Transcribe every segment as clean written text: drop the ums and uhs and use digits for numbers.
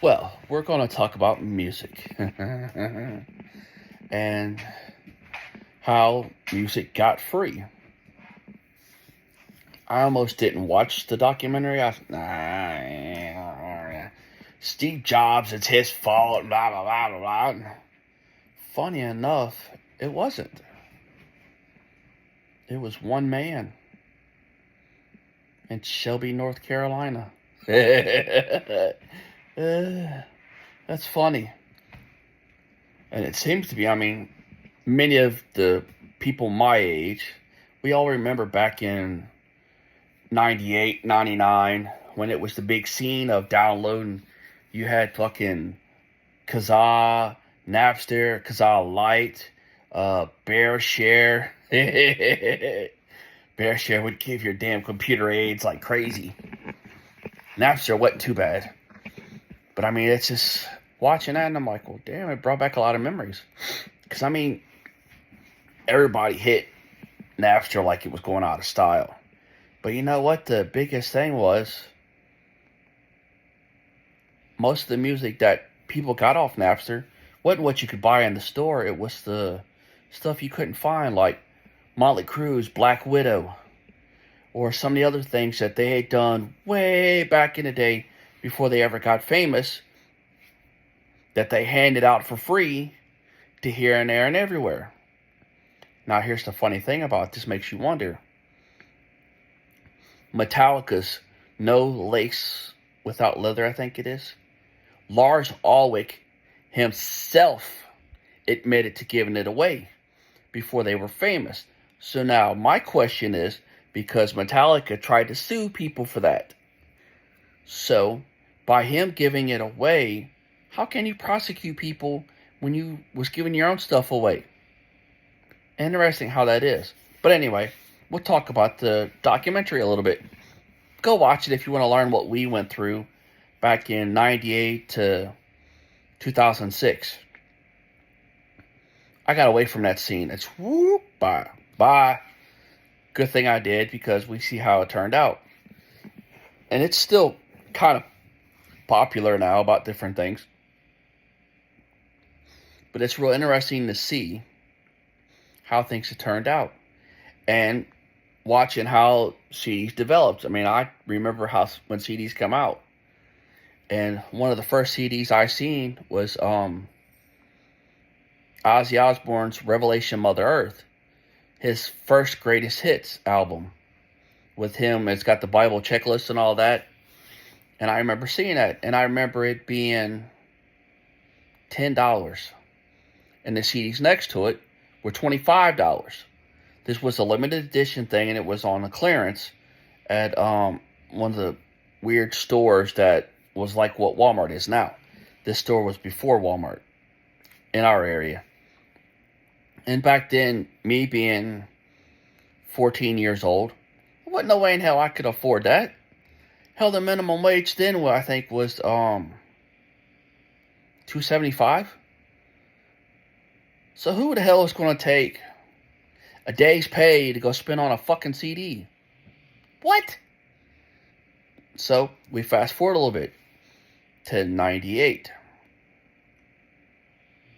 Well, we're going to talk about music and how music got free. I almost didn't watch the documentary. Steve Jobs, it's his fault, blah, blah, blah, blah, blah. Funny enough, it wasn't. It was one man in Shelby, North Carolina. That's funny. And it seems to be, many of the people my age, we all remember back in 98, 99, when it was the big scene of downloading. You had fucking Kazaa, Napster, Kazaa Lite, BearShare. BearShare would give your damn computer AIDS like crazy. Napster wasn't too bad. But it's just watching that and I'm like, well, damn, it brought back a lot of memories. Because, everybody hit Napster like it was going out of style. But you know what? The biggest thing was most of the music that people got off Napster wasn't what you could buy in the store. It was the stuff you couldn't find, like Motley Crue's Black Widow, or some of the other things that they had done way back in the day before they ever got famous, that they handed out for free to here and there and everywhere. Now, here's the funny thing about it. This makes you wonder. Metallica's No Lace Without Leather, I think it is. Lars Ulrich himself admitted to giving it away before they were famous. So now my question is, because Metallica tried to sue people for that, so by him giving it away, how can you prosecute people when you was giving your own stuff away? Interesting how that is. But anyway, we'll talk about the documentary a little bit. Go watch it if you want to learn what we went through back in 98 to 2006. I got away from that scene. It's whoop, bye, bye. Good thing I did, because we see how it turned out. And it's still kind of popular now about different things. But it's real interesting to see how things have turned out. And watching how CDs developed. I remember how when CDs come out. And one of the first CDs I seen was Ozzy Osbourne's Revelation Mother Earth. His first greatest hits album. With him, it's got the Bible checklist and all that. And I remember seeing that. And I remember it being $10. And the CDs next to it were $25. This was a limited edition thing, and it was on a clearance at one of the weird stores that was like what Walmart is now. This store was before Walmart in our area. And back then, me being 14 years old, there wasn't no way in hell I could afford that. Hell, the minimum wage then, I think, was $2.75. So who the hell is going to take a day's pay to go spend on a fucking CD? What? So we fast forward a little bit to 98.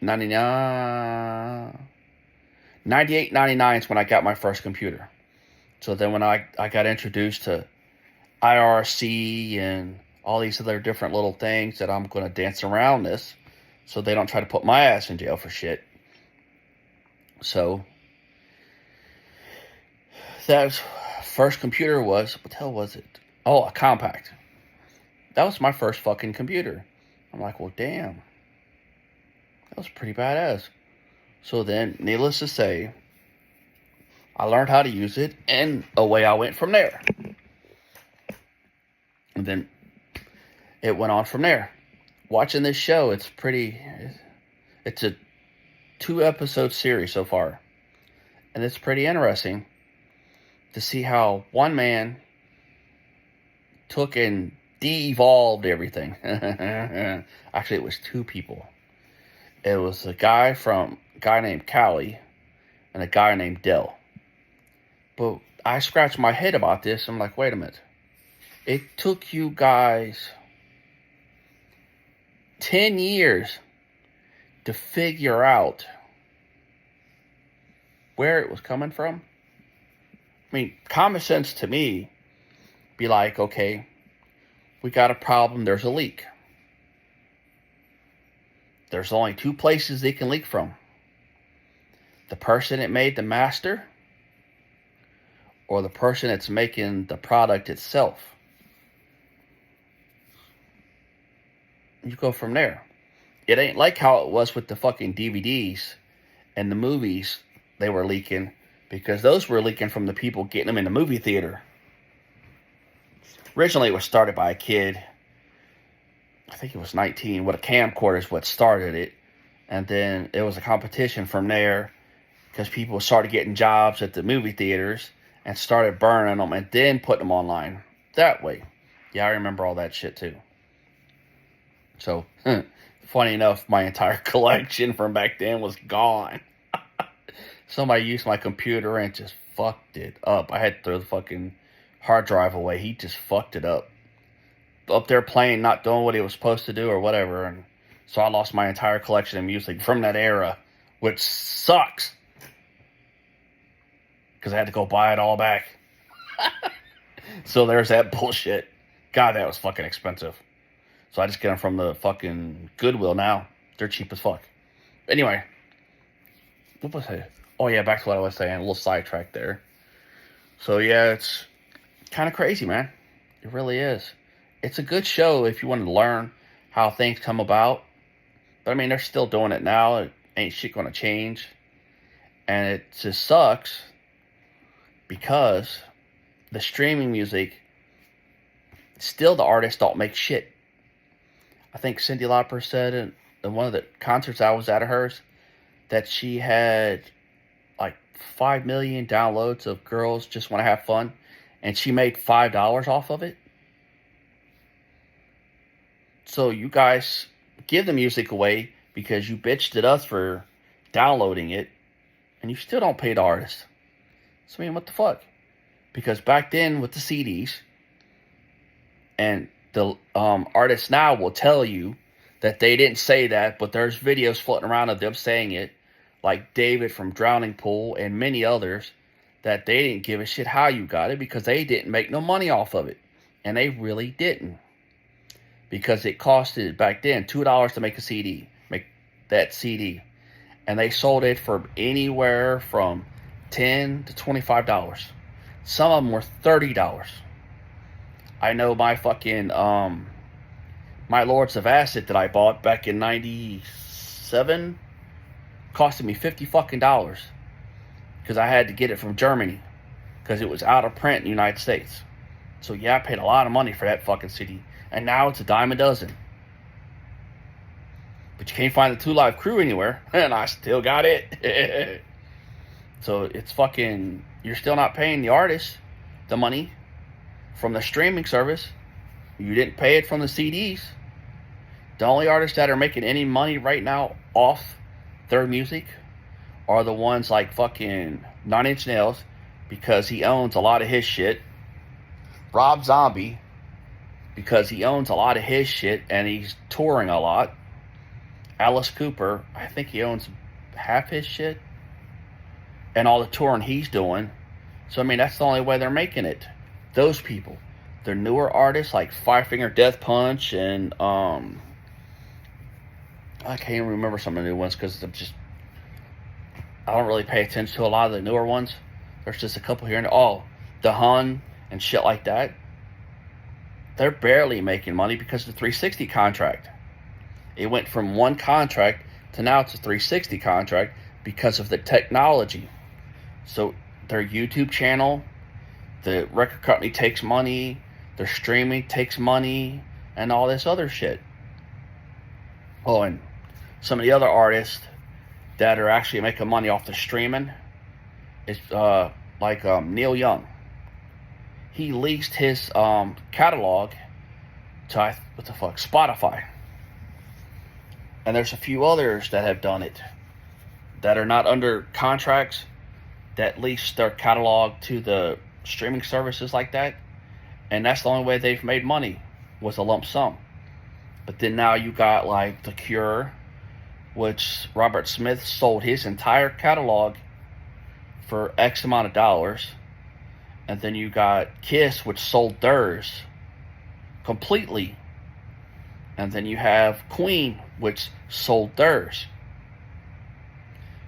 99. 98, 99 is when I got my first computer. So then when I got introduced to IRC and all these other different little things that I'm going to dance around this so they don't try to put my ass in jail for shit. So that first computer was, what the hell was it? Oh, a Compact. That was my first fucking computer. I'm like, well, damn. That was pretty badass. So then, needless to say, I learned how to use it, and away I went from there. And then it went on from there. Watching this show, it's a 2-episode series so far. And it's pretty interesting to see how one man took and de-evolved everything. Actually, it was 2 people. It was a guy named Callie and a guy named Dell. But I scratched my head about this. I'm like, wait a minute. It took you guys 10 years to figure out where it was coming from. I mean, common sense to me be like, okay, we got a problem, there's a leak. There's only two places they can leak from. The person that made the master or the person that's making the product itself. You go from there. It ain't like how it was with the fucking DVDs and the movies they were leaking, because those were leaking from the people getting them in the movie theater. Originally, it was started by a kid, I think he was 19, with a camcorder is what started it. And then it was a competition from there, because people started getting jobs at the movie theaters and started burning them and then putting them online. That way. Yeah, I remember all that shit too. So, funny enough, my entire collection from back then was gone. Somebody used my computer and just fucked it up. I had to throw the fucking hard drive away. He just fucked it up. Up there playing, not doing what he was supposed to do or whatever. And so I lost my entire collection of music from that era, which sucks. Because I had to go buy it all back. So there's that bullshit. God, that was fucking expensive. So I just get them from the fucking Goodwill now. They're cheap as fuck. Anyway. What was it? Oh yeah, back to what I was saying. A little sidetrack there. So yeah, it's kind of crazy, man. It really is. It's a good show if you want to learn how things come about. But I mean, they're still doing it now. It ain't shit going to change. And it just sucks because the streaming music, still the artists don't make shit. I think Cyndi Lauper said in one of the concerts I was at of hers that she had like 5 million downloads of Girls Just Want to Have Fun, and she made $5 off of it. So you guys give the music away because you bitched at us for downloading it, and you still don't pay the artist. So I mean, what the fuck? Because back then with the CDs, and the artists now will tell you that they didn't say that, but there's videos floating around of them saying it, like David from Drowning Pool and many others, that they didn't give a shit how you got it because they didn't make no money off of it. And they really didn't. Because it costed back then $2 to make a CD, make that CD. And they sold it for anywhere from $10 to $25. Some of them were $30. I know my fucking, my Lords of Acid that I bought back in 97 costed me $50 fucking dollars. Because I had to get it from Germany. Because it was out of print in the United States. So yeah, I paid a lot of money for that fucking CD. And now it's a dime a dozen. But you can't find the 2 Live Crew anywhere. And I still got it. So it's fucking, you're still not paying the artist the money from the streaming service. You didn't pay it from the CDs. The only artists that are making any money right now off their music are the ones like fucking 9 Inch Nails, because he owns a lot of his shit. Rob Zombie, because he owns a lot of his shit and he's touring a lot. Alice Cooper, I think he owns half his shit and all the touring he's doing. So I mean, that's the only way they're making it. Those people. They're newer artists like Five Finger Death Punch and I can't even remember some of the new ones because I don't really pay attention to a lot of the newer ones. There's just a couple here and there. Oh, The Hun and shit like that. They're barely making money because of the 360 contract. It went from one contract to now it's a 360 contract because of the technology. So their YouTube channel, the record company takes money, their streaming takes money, and all this other shit. Oh, and some of the other artists that are actually making money off the streaming is like Neil Young. He leased his catalog to Spotify. And there's a few others that have done it that are not under contracts that lease their catalog to the streaming services like that. And that's the only way they've made money, was a lump sum. But then now you got like The Cure, which Robert Smith sold his entire catalog for X amount of dollars. And then you got Kiss, which sold theirs completely. And then you have Queen, which sold theirs.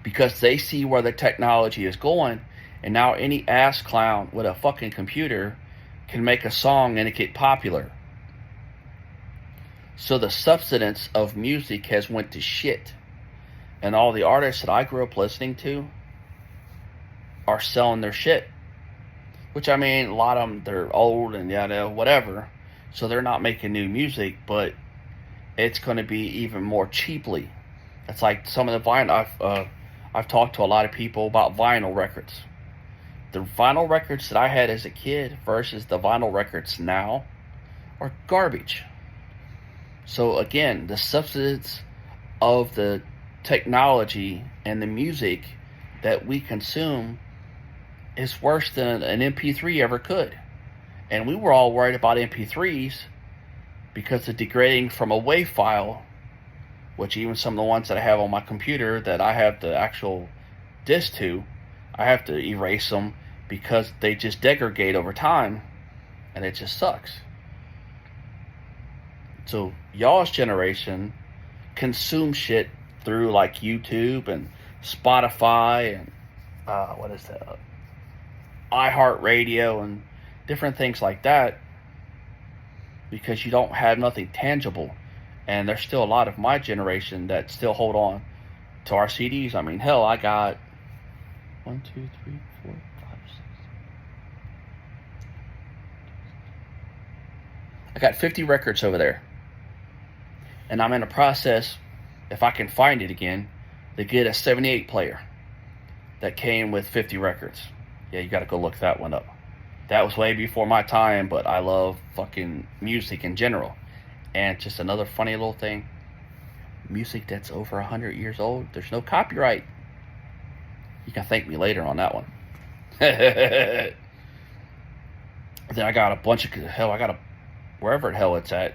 Because they see where the technology is going, and now any ass clown with a fucking computer can make a song and it get popular. So the substance of music has went to shit. And all the artists that I grew up listening to are selling their shit. Which, I mean, a lot of them, they're old and yada, whatever. So they're not making new music, but it's going to be even more cheaply. It's like some of the vinyl. I've talked to a lot of people about vinyl records. The vinyl records that I had as a kid versus the vinyl records now are garbage. So again, the substance of the technology and the music that we consume is worse than an MP3 ever could. And we were all worried about MP3s because of degrading from a WAV file, which even some of the ones that I have on my computer that I have the actual disc to, I have to erase them because they just degrade over time, and it just sucks. So y'all's generation consumes shit through like YouTube and Spotify and iHeartRadio and different things like that, because you don't have nothing tangible. And there's still a lot of my generation that still hold on to our CDs. I mean, hell, I got 1, 2, 3, 4, 5, 6. I got 50 records over there. And I'm in a process, if I can find it again, to get a 78 player that came with 50 records. Yeah, you got to go look that one up. That was way before my time, but I love fucking music in general. And just another funny little thing, music that's over 100 years old, there's no copyright. You can thank me later on that one. Then I got a bunch of, wherever the hell it's at,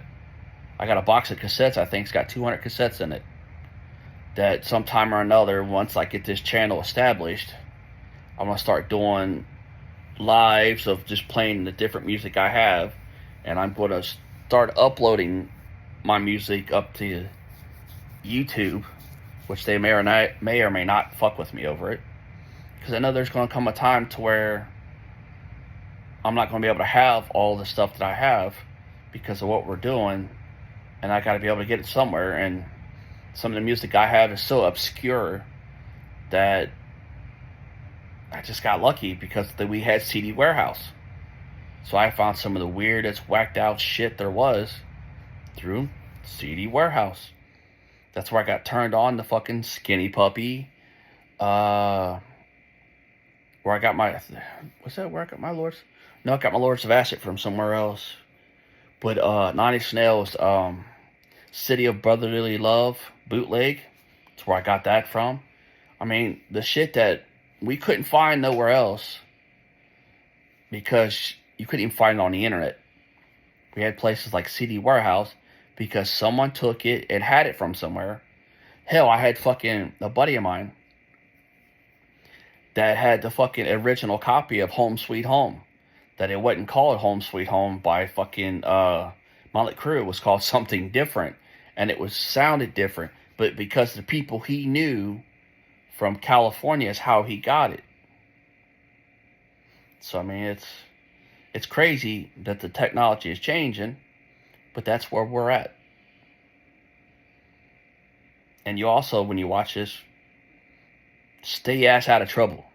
I got a box of cassettes. I think it's got 200 cassettes in it. That sometime or another, once I get this channel established, I'm going to start doing lives of just playing the different music I have. And I'm going to start uploading my music up to YouTube, which they may or may not fuck with me over it. Because I know there's going to come a time to where I'm not going to be able to have all the stuff that I have because of what we're doing. And I got to be able to get it somewhere. And some of the music I have is so obscure that I just got lucky because we had CD Warehouse. So I found some of the weirdest, whacked out shit there was through CD Warehouse. That's where I got turned on to fucking Skinny Puppy. Where I got my... Was that where I got my Lords? No, I got my Lords of Acid from somewhere else. But Nine Inch Nails, City of Brotherly Love bootleg. That's where I got that from. I mean, the shit that we couldn't find nowhere else because you couldn't even find it on the internet. We had places like CD Warehouse because someone took it and had it from somewhere. Hell, I had fucking a buddy of mine that had the fucking original copy of Home Sweet Home. That it wasn't called Home Sweet Home by fucking Motley Crue. It was called something different. And it was sounded different. But because the people he knew from California is how he got it. So, I mean, it's crazy that the technology is changing. But that's where we're at. And you also, when you watch this, stay your ass out of trouble.